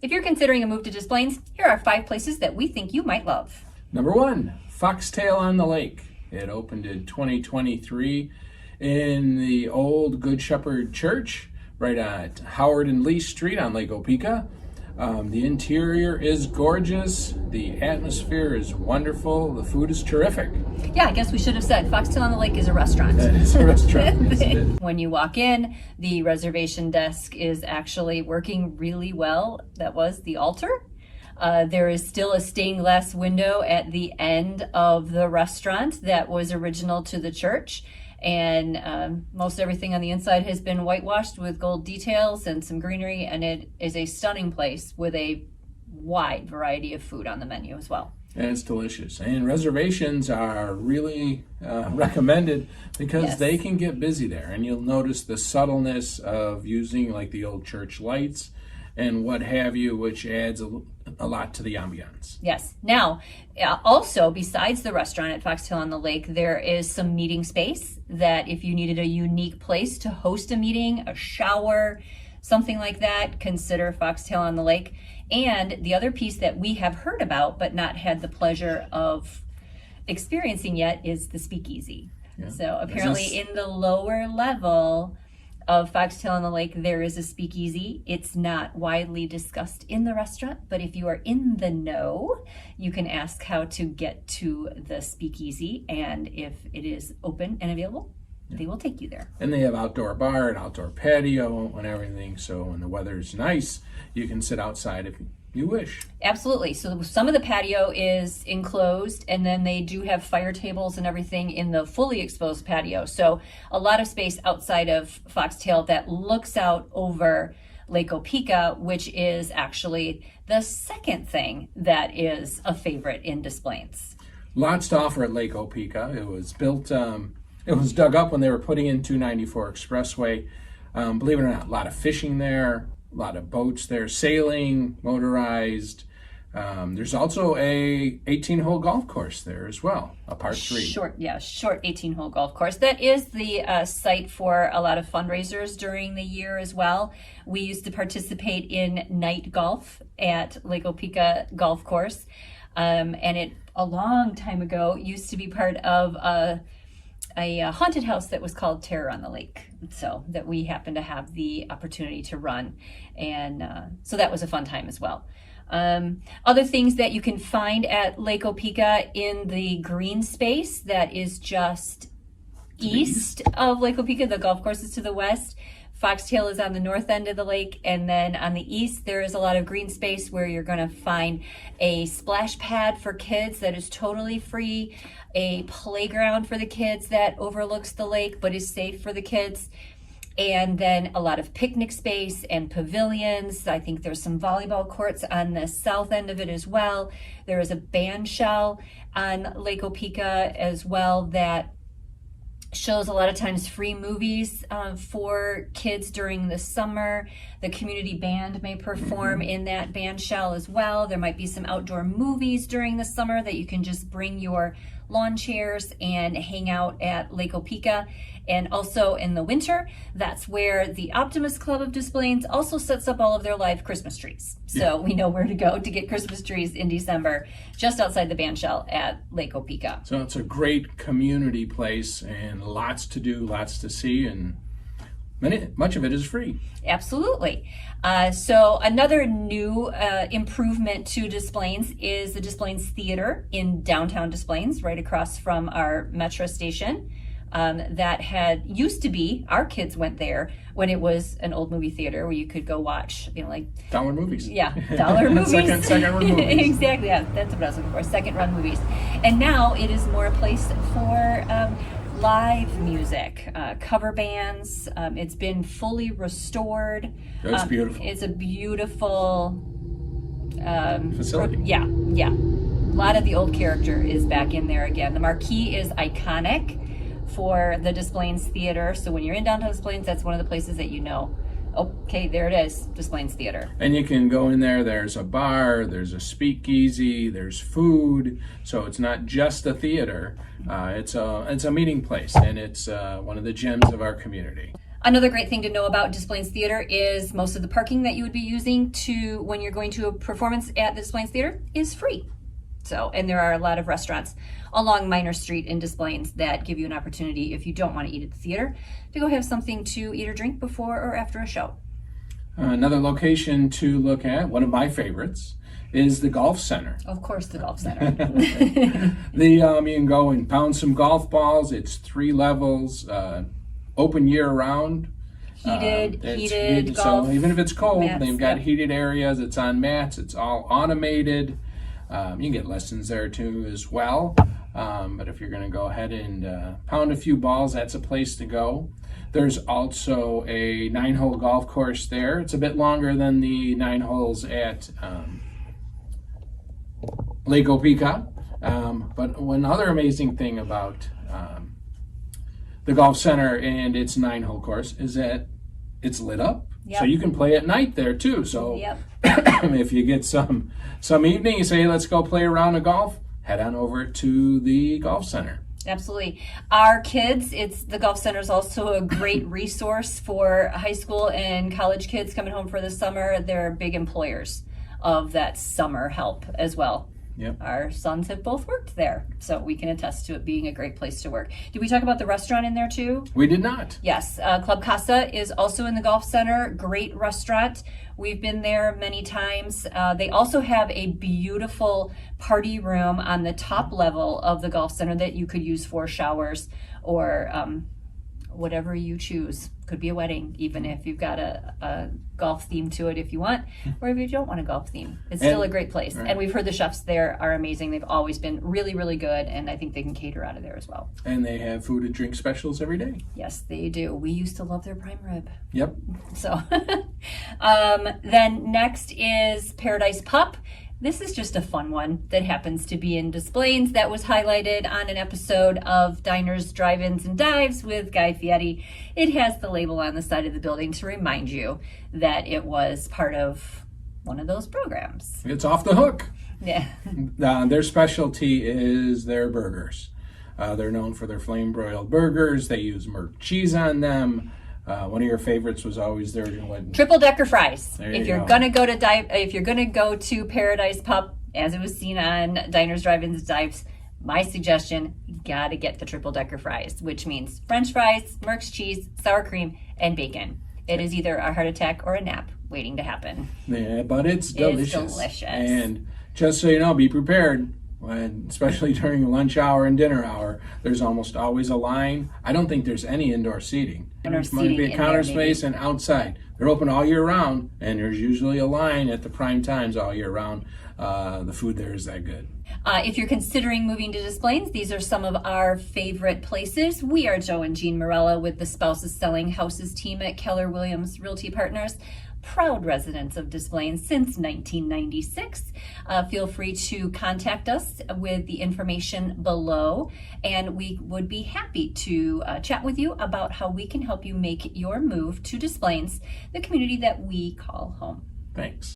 If you're considering a move to Des Plaines, here are 5 places that we think you might love. Number 1, Foxtail on the Lake. It opened in 2023 in the old Good Shepherd Church, right at Howard and Lee Street on Lake Opeka. The interior is gorgeous. The atmosphere is wonderful. The food is terrific. Yeah, I guess we should have said Foxtail on the Lake is a restaurant. It is a restaurant. Yes, it is. When you walk in, the reservation desk is actually working really well. That was the altar. There is still a stained glass window at the end of the restaurant that was original to the church. And most everything on the inside has been whitewashed with gold details and some greenery, and it is a stunning place with a wide variety of food on the menu as well. And it's delicious. And reservations are really recommended because they can get busy there. And you'll notice the subtleness of using like the old church lights and what have you, which adds a lot to the ambiance. Yes. Now, also, besides the restaurant at Foxtail on the Lake, there is some meeting space that if you needed a unique place to host a meeting, a shower, something like that, consider Foxtail on the Lake. And the other piece that we have heard about but not had the pleasure of experiencing yet is the speakeasy. Yeah. So apparently in the lower level of Foxtail on the Lake, there is a speakeasy. It's not widely discussed in the restaurant, but if you are in the know, you can ask how to get to the speakeasy, and if it is open and available, they will take you there. And they have outdoor bar and outdoor patio and everything, so when the weather's nice, you can sit outside if you wish. Absolutely. So some of the patio is enclosed, and then they do have fire tables and everything in the fully exposed patio. So a lot of space outside of Foxtail that looks out over Lake Opeka, which is actually the second thing that is a favorite in Des Plaines. Lots to offer at Lake Opeka. It was built, it was dug up when they were putting in 294 Expressway. Believe it or not, a lot of fishing there. A lot of boats there, sailing, motorized. There's also a 18-hole golf course there as well, a par 3. Short 18-hole golf course. That is the site for a lot of fundraisers during the year as well. We used to participate in night golf at Lake Opeka Golf Course, and it a long time ago used to be part of a haunted house that was called Terror on the Lake, so that we happened to have the opportunity to run, and so that was a fun time as well. Other things that you can find at Lake Opeka in the green space that is just east of Lake Opeka, the golf course is to the west. Foxtail is on the north end of the lake, and then on the east there is a lot of green space where you're going to find a splash pad for kids that is totally free, a playground for the kids that overlooks the lake but is safe for the kids, and then a lot of picnic space and pavilions. I think there's some volleyball courts on the south end of it as well. There is a band shell on Lake Opeka as well that shows a lot of times free movies for kids during the summer. The community band may perform in that band shell as well. There might be some outdoor movies during the summer that you can just bring your lawn chairs and hang out at Lake Opeka. And also in the winter, that's where the Optimist Club of Des Plaines also sets up all of their live Christmas trees. So we know where to go to get Christmas trees in December, just outside the band shell at Lake Opeka. So it's a great community place and lots to do, lots to see, and much of it is free. Absolutely. So another new improvement to Des Plaines is the Des Plaines Theater in downtown Des Plaines, right across from our metro station. That used to be, our kids went there when it was an old movie theater where you could go watch, like dollar movies. Yeah, dollar movies. second run movies. Exactly, yeah, that's what I was looking for, second run movies. And now it is more a place for live music, cover bands. It's been fully restored. It's beautiful. It's a beautiful facility. Yeah. A lot of the old character is back in there again. The marquee is iconic for the Des Plaines Theater. So when you're in downtown Des Plaines, that's one of the places that you know, okay, there it is, Des Plaines Theater. And you can go in there, there's a bar, there's a speakeasy, there's food. So it's not just a theater, it's a meeting place, and it's one of the gems of our community. Another great thing to know about Des Plaines Theater is most of the parking that you would be using when you're going to a performance at the Des Plaines Theater is free. So, and there are a lot of restaurants along Minor Street in Des Plaines that give you an opportunity, if you don't want to eat at the theater, to go have something to eat or drink before or after a show. Another location to look at, one of my favorites, is the Golf Center. Of course, the Golf Center. You can go and pound some golf balls. It's 3 levels, open year round. Heated golf. So even if it's cold, mats, they've got yep. heated areas. It's on mats. It's all automated. You can get lessons there too as well. But if you're going to go ahead and pound a few balls, that's a place to go. There's also a 9-hole golf course there. It's a bit longer than the 9 holes at Lake Opeka. But one other amazing thing about the Golf Center and its 9-hole course is that it's lit up. Yep. So you can play at night there too. So Yep. if you get some evening, you say, let's go play a round of golf, head on over to the Golf Center. Absolutely. Our kids, the Golf Center is also a great resource for high school and college kids coming home for the summer. They're big employers of that summer help as well. Yep. Our sons have both worked there, so we can attest to it being a great place to work. Did we talk about the restaurant in there too? We did not. Yes, Club Casa is also in the Golf Center. Great restaurant. We've been there many times. They also have a beautiful party room on the top level of the Golf Center that you could use for showers or whatever you choose. Could be a wedding, even if you've got a golf theme to it if you want, or if you don't want a golf theme. It's still a great place. Right. And we've heard the chefs there are amazing. They've always been really, really good, and I think they can cater out of there as well. And they have food and drink specials every day. Yes, they do. We used to love their prime rib. Yep. So then next is Paradise Pup. This is just a fun one that happens to be in Des Plaines that was highlighted on an episode of Diners, Drive-Ins, and Dives with Guy Fieri. It has the label on the side of the building to remind you that it was part of one of those programs. It's off the hook. Yeah. Their specialty is their burgers. They're known for their flame broiled burgers. They use Merc cheese on them. One of your favorites was always their Triple decker fries. There If you you're go. gonna go to Paradise Pup, as it was seen on Diners, Drive-Ins, Dives, my suggestion, you gotta get the triple decker fries, which means French fries, Merc's cheese, sour cream, and bacon. It is either a heart attack or a nap waiting to happen. Yeah, but it's delicious. It's delicious. And just so you know, be prepared. Especially during lunch hour and dinner hour, there's almost always a line. I don't think there's any indoor seating. Indoor There might seating be a in counter there, maybe. space and outside. They're open all year round, and there's usually a line at the prime times all year round. The food there is that good. If you're considering moving to Des Plaines, these are some of our favorite places. We are Joe and Jean Marella with the Spouses Selling Houses team at Keller Williams Realty Partners. Proud residents of Des Plaines since 1996. Feel free to contact us with the information below, and we would be happy to chat with you about how we can help you make your move to Des Plaines, the community that we call home. Thanks.